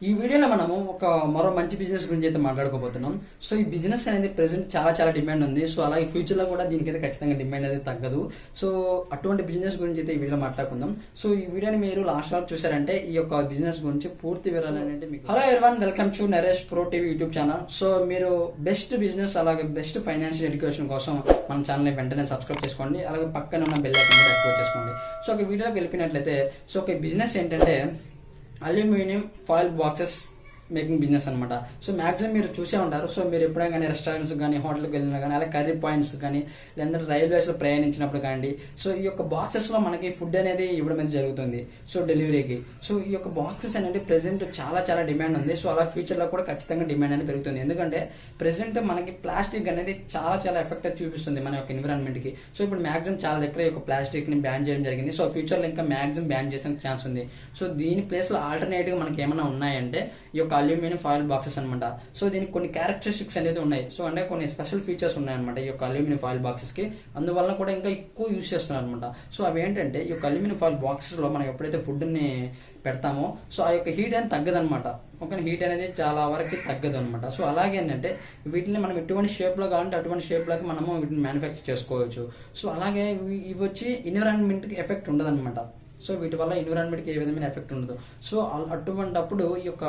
ఈ వీడియోలో మనము మరో మంచి బిజినెస్ గురించి అయితే మాట్లాడుకోబోతున్నాం. సో ఈ బిజినెస్ అనేది ప్రెసెంట్ చాలా చాలా డిమాండ్ ఉంది. సో అలాగే ఫ్యూచర్ లో కూడా దీనికైతే ఖచ్చితంగా డిమాండ్ అనేది తగ్గదు. సో అటువంటి బిజినెస్ గురించి అయితే ఈ వీడియోలో మాట్లాడుకుందాం. సో ఈ వీడియోని మీరు లాస్ట్ వరకు చూసారంటే ఈ యొక్క బిజినెస్ గురించి పూర్తి వివరాలు అనేది మీకు. Hello everyone, welcome to nareshprotv YouTube channel. So మీరు బెస్ట్ బిజినెస్ అలాగే బెస్ట్ ఫైనాన్షియల్ ఎడ్యుకేషన్ కోసం మన ఛానల్ వెంటనే సబ్స్క్రైబ్ చేసుకోండి. అలాగే పక్కన ఉన్న బెల్ ఐకాన్ కూడా యాక్టివేట్ చేసుకోండి. సో ఒక వీడియోకి వెళ్ళిపోయినట్లయితే సో ఒక బిజినెస్ ఏంటంటే aluminium foil boxes making business అనమాట. సో మాక్సిమం మీరు చూసే ఉంటారు. సో మీరు ఎప్పుడైనా కానీ రెస్టారెంట్స్ కానీ హోటల్కి వెళ్ళినా కానీ అలాగే కర్రీ పాయింట్స్ కానీ లేదంటే రైల్వేస్లో ప్రయాణించినప్పుడు కానీ సో ఈ యొక్క బాక్సెస్లో మనకి ఫుడ్ అనేది ఇవ్వడం అనేది జరుగుతుంది. సో డెలివరీకి సో ఈ యొక్క బాక్సెస్ అనేది ప్రెసెంట్ చాలా చాలా డిమాండ్ ఉంది. సో అలా ఫ్యూచర్లో కూడా ఖచ్చితంగా డిమాండ్ అనేది పెరుగుతుంది. ఎందుకంటే ప్రెసెంట్ మనకి ప్లాస్టిక్ అనేది చాలా చాలా ఎఫెక్ట్ చూపిస్తుంది మన యొక్క ఎన్విరాన్మెంట్కి. సో ఇప్పుడు మాక్సిమం చాలా దగ్గర ఈ యొక్క ప్లాస్టిక్ని బ్యాన్ చేయడం జరిగింది. సో ఫ్యూచర్లో ఇంకా మాక్సిమం బ్యాన్ చేసే ఛాన్స్ ఉంది. సో దీని ప్లేస్లో ఆల్టర్నేటివ్ మనకి ఏమైనా ఉన్నాయంటే ఈ యొక్క అల్యూమినియం ఫాయిల్ బాక్సెస్ అనమాట. సో దీనికి కొన్ని క్యారెక్టరిస్టిక్స్ అనేది ఉన్నాయి. సో అంటే కొన్ని స్పెషల్ ఫీచర్స్ ఉన్నాయన్నమాట ఈ యొక్క అల్యూమినియం ఫాయిల్ బాక్సెస్ కి. అందువల్ల కూడా ఇంకా ఎక్కువ యూజ్ చేస్తున్నారు అనమాట. సో అవి ఏంటంటే ఈ యొక్క అల్యూమినియం ఫాయిల్ బాక్సెస్ లో మనం ఎప్పుడైతే ఫుడ్ ని పెడతామో సో ఆ యొక్క హీట్ అనేది తగ్గదనమాట. ఓకే, హీట్ అనేది చాలా వరకు తగ్గదు అనమాట. సో అలాగే ఏంటంటే వీటిని మనం ఎటువంటి షేప్ లో కావాలంటే అటువంటి షేప్ లోకి మనము వీటిని మ్యానుఫ్యాక్చర్ చేసుకోవచ్చు. సో అలాగే ఇవి వచ్చి ఎన్విరాన్మెంట్ కి ఎఫెక్ట్ ఉండదు అనమాట. సో వీటి వల్ల ఎన్విరాన్మెంట్కి ఏ విధమైన ఎఫెక్ట్ ఉండదు. సో అటువంటిప్పుడు ఈ యొక్క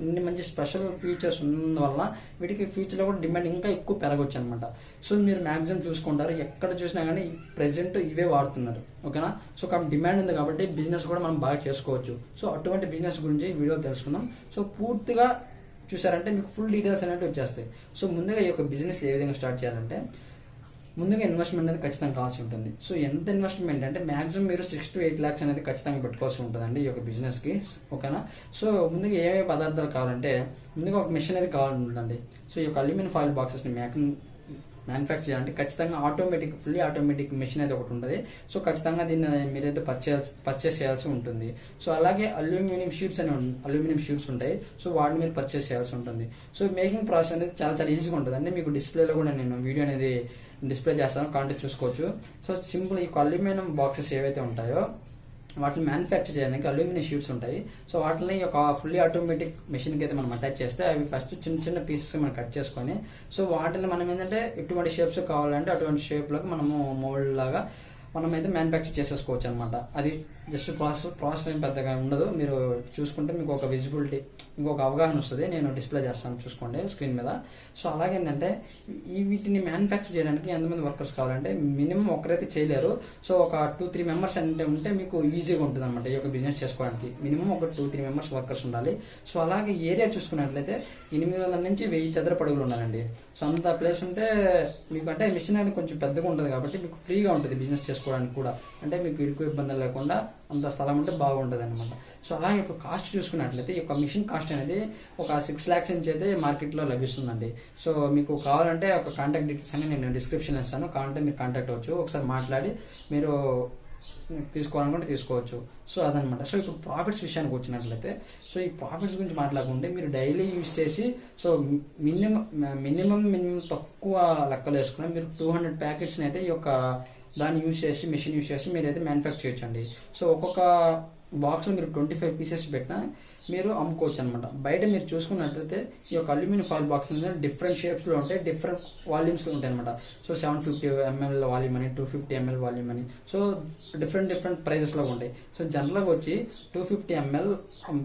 ఇన్ని మంచి స్పెషల్ ఫీచర్స్ ఉన్నందువల్ల వీటికి ఫ్యూచర్లో కూడా డిమాండ్ ఇంకా ఎక్కువ పెరగవచ్చు అనమాట. సో మీరు మ్యాక్సిమం చూసుకుంటారు, ఎక్కడ చూసినా కానీ ప్రెసెంట్ ఇవే వాడుతున్నారు. ఓకేనా. సో కాబట్టి డిమాండ్ ఉంది కాబట్టి బిజినెస్ కూడా మనం బాగా చేసుకోవచ్చు. సో అటువంటి బిజినెస్ గురించి వీడియో తెలుసుకుందాం. సో పూర్తిగా చూసారంటే మీకు ఫుల్ డీటెయిల్స్ అనేవి వచ్చేస్తాయి. సో ముందుగా ఈ యొక్క బిజినెస్ ఏ విధంగా స్టార్ట్ చేయాలంటే ముందుగా ఇన్వెస్ట్మెంట్ అనేది ఖచ్చితంగా కావాల్సి ఉంటుంది. సో ఎంత ఇన్వెస్ట్మెంట్ అంటే మాక్సిమం మీరు 6 to 8 lakhs అనేది ఖచ్చితంగా పెట్టుకోవాల్సి ఉంటుందండి ఈ యొక్క బిజినెస్కి. ఓకేనా. సో ముందుగా ఏమేమి పదార్థాలు కావాలంటే ముందుగా ఒక మిషనరీ కావాలండి. సో ఈ యొక్క అల్యూమినియం ఫాయిల్ బాక్సెస్ని మ్యానుఫ్యాక్చర్ చేయాలంటే ఖచ్చితంగా ఫుల్లీ ఆటోమేటిక్ మిషన్ అయితే ఒకటి ఉంటుంది. సో ఖచ్చితంగా దీన్ని మీరైతే పర్చేస్ చేయాల్సి ఉంటుంది. సో అలాగే అల్యూమినియం షీట్స్ ఉంటాయి. సో వాటిని మీరు పర్చేస్ చేయాల్సి ఉంటుంది. సో మేకింగ్ ప్రాసెస్ అనేది చాలా చాలా ఈజీగా ఉంటుంది అండి. మీకు డిస్ప్లేలో కూడా నేను వీడియో అనేది డిస్ప్లే చేస్తాను, కాంటాక్ట్ చూసుకోవచ్చు. సో సింపుల్ ఈ అల్యూమినియం బాక్సెస్ ఏవైతే ఉంటాయో వాటిని మ్యానుఫ్యాక్చర్ చేయడానికి అల్యూమినియం షీట్స్ ఉంటాయి. సో వాటిని ఒక ఫుల్లీ ఆటోమేటిక్ మెషిన్కి అయితే మనం అటాచ్ చేస్తే అవి ఫస్ట్ చిన్న చిన్న పీసెస్ మనం కట్ చేసుకొని సో వాటిని మనం ఏంటంటే ఎటువంటి షేప్స్ కావాలంటే అటువంటి షేప్లోకి మనము మోల్డ్ లాగా మనమైతే మ్యానుఫ్యాక్చర్ చేసేసుకోవచ్చు అనమాట. అది జస్ట్ ప్రాసెస్ ఏం పెద్దగా ఉండదు. మీరు చూసుకుంటే మీకు ఒక విజిబిలిటీ ఇంకొక అవగాహన వస్తుంది. నేను డిస్ప్లే చేస్తాను, చూసుకోండి స్క్రీన్ మీద. సో అలాగేంటంటే వీటిని మ్యానుఫ్యాక్చర్ చేయడానికి ఎంతమంది వర్కర్స్ కావాలంటే మినిమం ఒకరైతే చేయలేరు. సో ఒక 2-3 members అంటే ఉంటే మీకు ఈజీగా ఉంటుంది అనమాట ఈ యొక్క బిజినెస్ చేసుకోవడానికి. మినిమం ఒక 2-3 members వర్కర్స్ ఉండాలి. సో అలాగే ఏరియా చూసుకున్నట్లయితే 800 నుంచి 1000 చదరపు అడుగులు ఉండాలండి. సో అంత ప్లేస్ ఉంటే మీకు అంటే మిషన్ అనేది కొంచెం పెద్దగా ఉంటుంది కాబట్టి మీకు ఫ్రీగా ఉంటుంది బిజినెస్ చేసుకోవడానికి కూడా. అంటే మీకు ఎక్కువ ఇబ్బందులు లేకుండా అంత స్థలం ఉంటే బాగుంటుంది అనమాట. సో అలాగే ఇప్పుడు కాస్ట్ చూసుకున్నట్లయితే ఈ యొక్క మిషన్ కాస్ట్ అనేది ఒక 6 lakhs నుంచి అయితే మార్కెట్లో లభిస్తుందండి. సో మీకు కావాలంటే ఒక కాంటాక్ట్ డీటెయిల్స్ అని నేను డిస్క్రిప్షన్ ఇస్తాను, మీరు కాంటాక్ట్ అవ్వచ్చు. ఒకసారి మాట్లాడి మీరు తీసుకోవాలనుకుంటే తీసుకోవచ్చు. సో అదనమాట. సో ఇప్పుడు ప్రాఫిట్స్ విషయానికి వచ్చినట్లయితే సో ఈ ప్రాఫిట్స్ గురించి మాట్లాడుకుంటే మీరు డైలీ యూజ్ చేసి సో మినిమం తక్కువ లెక్కలు వేసుకుని మీరు 200 packets అయితే ఈ యొక్క దాన్ని మిషన్ యూజ్ చేసి మీరైతే మ్యానుఫ్యాక్చర్ చేయొచ్చండి. సో ఒక్కొక్క బాక్స్లో మీరు 25 pieces పెట్టినా మీరు అమ్ముకోవచ్చు అనమాట. బయట మీరు చూసుకున్నట్లయితే ఈ యొక్క అల్యూమినియం ఫాయిల్ బాక్స్ డిఫరెంట్ షేప్స్లో ఉంటాయి, డిఫరెంట్ వాల్యూమ్స్లో ఉంటాయి అనమాట. సో 750 ml వాల్యూమ్ అని, 250 ml వాల్యూమ్ అని, సో డిఫరెంట్ ప్రైజెస్లో ఉంటాయి. సో జనరల్గా వచ్చి 250 ml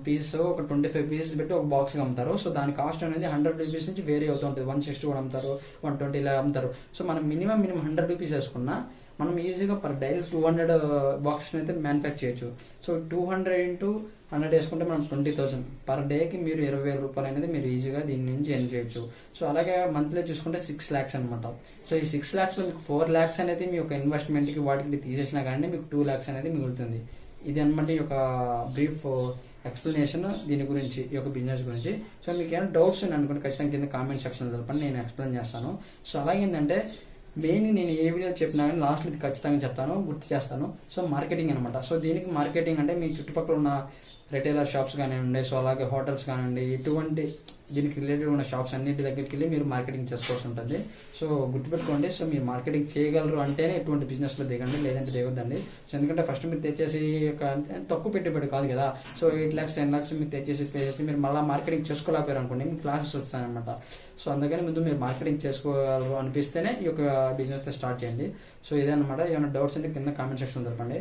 పీస్ ఒక 25 pieces పెట్టి ఒక బాక్స్గా అమ్ముతారు. సో దాని కాస్ట్ అనేది 100 rupees నుంచి వేరే అవుతూ ఉంటుంది. 160 కూడా అమ్ముతారు, 120 ఇలా అమ్ముతారు. సో మనం మినిమం 100 rupees వేసుకున్నా మనం ఈజీగా పర్ డైలీ 200 బాక్సెస్ అయితే మ్యానుఫ్యాక్చర్ చేయొచ్చు. సో 200 into 100 వేసుకుంటే మనం 20,000 పర్ డేకి మీరు 20,000 రూపాయలు అనేది మీరు ఈజీగా దీని నుంచి ఎర్న్ చేయొచ్చు. సో అలాగే మంత్లీ చూసుకుంటే 6 lakhs అనమాట. సో ఈ 6 lakhsలో మీకు 4 lakhs అనేది మీ యొక్క ఇన్వెస్ట్మెంట్కి వాటికి తీసేసినా కానీ మీకు 2 lakhs అనేది మిగులుతుంది. ఇది అనమాట ఈ యొక్క బ్రీఫ్ ఎక్స్ప్లెనేషన్ దీని గురించి, ఈ యొక్క బిజినెస్ గురించి. సో మీకు ఏమైనా డౌట్స్ ఉన్నాయి అనుకుంటే ఖచ్చితంగా కింద కామెంట్ సెక్షన్లో తెలపండి, నేను ఎక్స్ప్లెయిన్ చేస్తాను. సో అలాగే ఏంటంటే మెయిన్ నేను ఏ వీడియో చెప్పినా కానీ లాస్ట్లో ఇది ఖచ్చితంగా చెప్తాను, గుర్తు చేస్తాను. సో మార్కెటింగ్ అనమాట. సో దీనికి మార్కెటింగ్ అంటే మీ చుట్టుపక్కల ఉన్న రిటైలర్ షాప్స్ కానివ్వండి, సో అలాగే హోటల్స్ కానివ్వండి, ఇటువంటి దీనికి రిలేటెడ్ ఉన్న షాప్స్ అన్నింటి దగ్గరికి వెళ్ళి మీరు మార్కెటింగ్ చేసుకోవాల్సి ఉంటుంది. సో గుర్తుపెట్టుకోండి, సో మీరు మార్కెటింగ్ చేయగలరు అంటేనే ఇటువంటి బిజినెస్లో దిగండి, లేదంటే దిగొద్దండి. సో ఎందుకంటే ఫస్ట్ మీరు తెచ్చేసి ఒక తక్కువ పెట్టుబడి కాదు కదా, సో 8 lakhs 10 lakhs మీరు తెచ్చేసి పే చేసి మీరు మళ్ళీ మార్కెటింగ్ చేసుకోలేకపోయారు అనుకోండి, మీకు క్లాసెస్ వస్తాయన్నమాట. సో అందుకని ముందు మీరు మార్కెటింగ్ చేసుకోగలరు అనిపిస్తేనే ఈ యొక్క బిజినెస్ స్టార్ట్ చేయండి. సో ఇదే అనమాట. ఏమైనా డౌట్స్ అయితే కింద కామెంట్ సెక్షన్ తెలపండి.